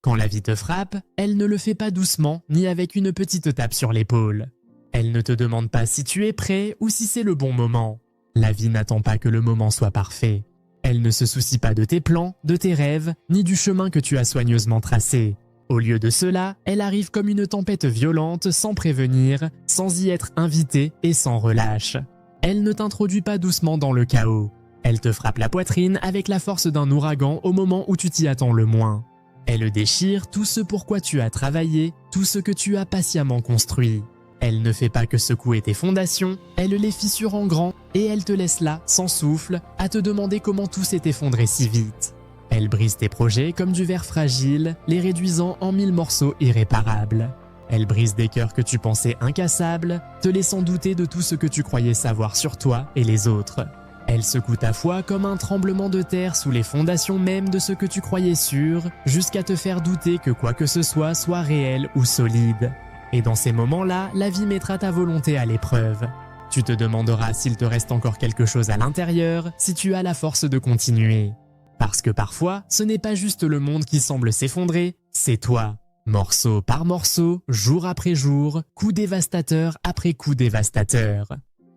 Quand la vie te frappe, elle ne le fait pas doucement ni avec une petite tape sur l'épaule. Elle ne te demande pas si tu es prêt ou si c'est le bon moment. La vie n'attend pas que le moment soit parfait. Elle ne se soucie pas de tes plans, de tes rêves, ni du chemin que tu as soigneusement tracé. Au lieu de cela, elle arrive comme une tempête violente sans prévenir, sans y être invitée et sans relâche. Elle ne t'introduit pas doucement dans le chaos. Elle te frappe la poitrine avec la force d'un ouragan au moment où tu t'y attends le moins. Elle déchire tout ce pourquoi tu as travaillé, tout ce que tu as patiemment construit. Elle ne fait pas que secouer tes fondations, elle les fissure en grand et elle te laisse là, sans souffle, à te demander comment tout s'est effondré si vite. Elle brise tes projets comme du verre fragile, les réduisant en 1000 morceaux irréparables. Elle brise des cœurs que tu pensais incassables, te laissant douter de tout ce que tu croyais savoir sur toi et les autres. Elle secoue ta foi comme un tremblement de terre sous les fondations même de ce que tu croyais sûr, jusqu'à te faire douter que quoi que ce soit réel ou solide. Et dans ces moments-là, la vie mettra ta volonté à l'épreuve. Tu te demanderas s'il te reste encore quelque chose à l'intérieur, si tu as la force de continuer. Parce que parfois, ce n'est pas juste le monde qui semble s'effondrer, c'est toi. Morceau par morceau, jour après jour, coup dévastateur après coup dévastateur.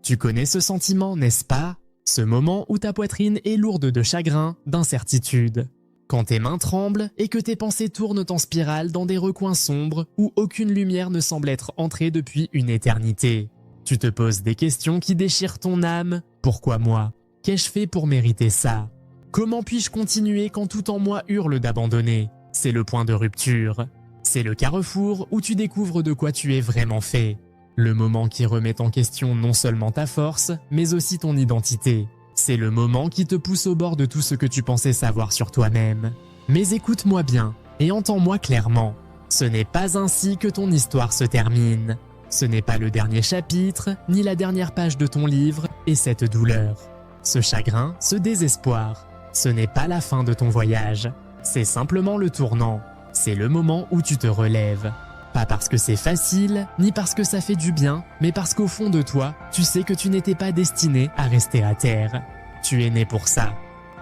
Tu connais ce sentiment, n'est-ce pas ? Ce moment où ta poitrine est lourde de chagrin, d'incertitude. Quand tes mains tremblent et que tes pensées tournent en spirale dans des recoins sombres où aucune lumière ne semble être entrée depuis une éternité. Tu te poses des questions qui déchirent ton âme. Pourquoi moi ? Qu'ai-je fait pour mériter ça ? Comment puis-je continuer quand tout en moi hurle d'abandonner ? C'est le point de rupture. C'est le carrefour où tu découvres de quoi tu es vraiment fait. Le moment qui remet en question non seulement ta force, mais aussi ton identité. C'est le moment qui te pousse au bord de tout ce que tu pensais savoir sur toi-même. Mais écoute-moi bien, et entends-moi clairement. Ce n'est pas ainsi que ton histoire se termine. Ce n'est pas le dernier chapitre, ni la dernière page de ton livre, et cette douleur. Ce chagrin, ce désespoir, ce n'est pas la fin de ton voyage. C'est simplement le tournant. C'est le moment où tu te relèves. Pas parce que c'est facile, ni parce que ça fait du bien, mais parce qu'au fond de toi, tu sais que tu n'étais pas destiné à rester à terre. Tu es né pour ça.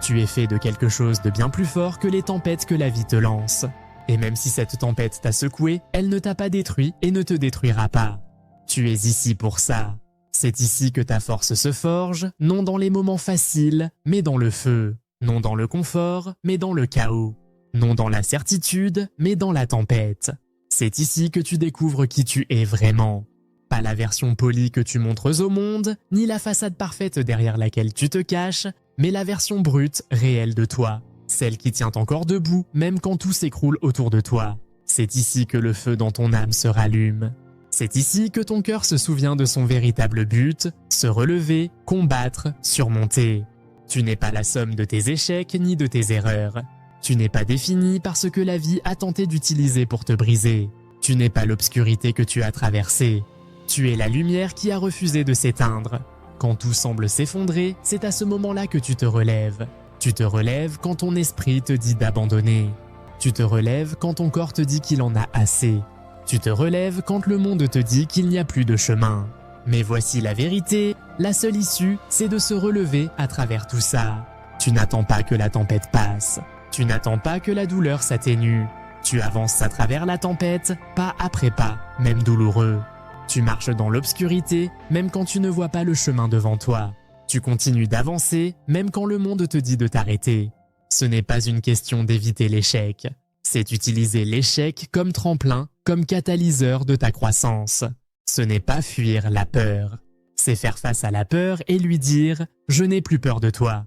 Tu es fait de quelque chose de bien plus fort que les tempêtes que la vie te lance. Et même si cette tempête t'a secoué, elle ne t'a pas détruit et ne te détruira pas. Tu es ici pour ça. C'est ici que ta force se forge, non dans les moments faciles, mais dans le feu. Non dans le confort, mais dans le chaos. Non dans la certitude, mais dans la tempête. C'est ici que tu découvres qui tu es vraiment. Pas la version polie que tu montres au monde, ni la façade parfaite derrière laquelle tu te caches, mais la version brute, réelle de toi. Celle qui tient encore debout, même quand tout s'écroule autour de toi. C'est ici que le feu dans ton âme se rallume. C'est ici que ton cœur se souvient de son véritable but, se relever, combattre, surmonter. Tu n'es pas la somme de tes échecs ni de tes erreurs. Tu n'es pas défini par ce que la vie a tenté d'utiliser pour te briser. Tu n'es pas l'obscurité que tu as traversée. Tu es la lumière qui a refusé de s'éteindre. Quand tout semble s'effondrer, c'est à ce moment-là que tu te relèves. Tu te relèves quand ton esprit te dit d'abandonner. Tu te relèves quand ton corps te dit qu'il en a assez. Tu te relèves quand le monde te dit qu'il n'y a plus de chemin. Mais voici la vérité, la seule issue, c'est de se relever à travers tout ça. Tu n'attends pas que la tempête passe. Tu n'attends pas que la douleur s'atténue. Tu avances à travers la tempête, pas après pas, même douloureux. Tu marches dans l'obscurité, même quand tu ne vois pas le chemin devant toi. Tu continues d'avancer, même quand le monde te dit de t'arrêter. Ce n'est pas une question d'éviter l'échec. C'est utiliser l'échec comme tremplin, comme catalyseur de ta croissance. Ce n'est pas fuir la peur. C'est faire face à la peur et lui dire « Je n'ai plus peur de toi ».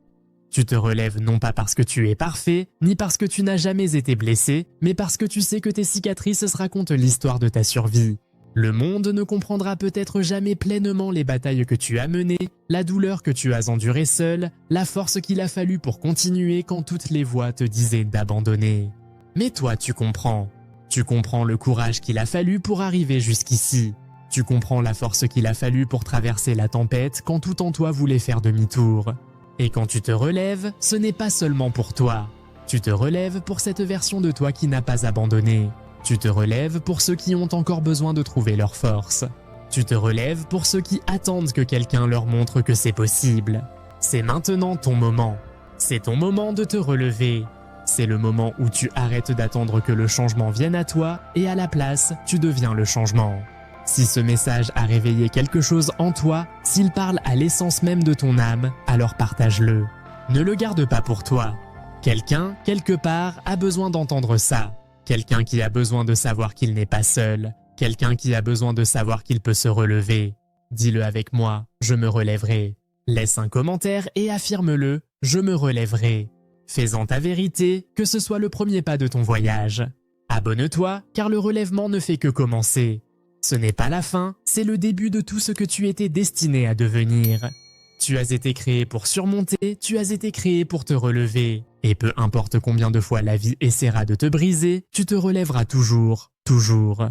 Tu te relèves non pas parce que tu es parfait, ni parce que tu n'as jamais été blessé, mais parce que tu sais que tes cicatrices se racontent l'histoire de ta survie. Le monde ne comprendra peut-être jamais pleinement les batailles que tu as menées, la douleur que tu as endurée seule, la force qu'il a fallu pour continuer quand toutes les voix te disaient d'abandonner. Mais toi, tu comprends. Tu comprends le courage qu'il a fallu pour arriver jusqu'ici. Tu comprends la force qu'il a fallu pour traverser la tempête quand tout en toi voulait faire demi-tour. Et quand tu te relèves, ce n'est pas seulement pour toi. Tu te relèves pour cette version de toi qui n'a pas abandonné. Tu te relèves pour ceux qui ont encore besoin de trouver leur force. Tu te relèves pour ceux qui attendent que quelqu'un leur montre que c'est possible. C'est maintenant ton moment. C'est ton moment de te relever. C'est le moment où tu arrêtes d'attendre que le changement vienne à toi et à la place, tu deviens le changement. Si ce message a réveillé quelque chose en toi, s'il parle à l'essence même de ton âme, alors partage-le. Ne le garde pas pour toi. Quelqu'un, quelque part, a besoin d'entendre ça. Quelqu'un qui a besoin de savoir qu'il n'est pas seul. Quelqu'un qui a besoin de savoir qu'il peut se relever. Dis-le avec moi, je me relèverai. Laisse un commentaire et affirme-le, je me relèverai. Fais-en ta vérité, que ce soit le premier pas de ton voyage. Abonne-toi, car le relèvement ne fait que commencer. Ce n'est pas la fin, c'est le début de tout ce que tu étais destiné à devenir. Tu as été créé pour surmonter, tu as été créé pour te relever. Et peu importe combien de fois la vie essaiera de te briser, tu te relèveras toujours, toujours.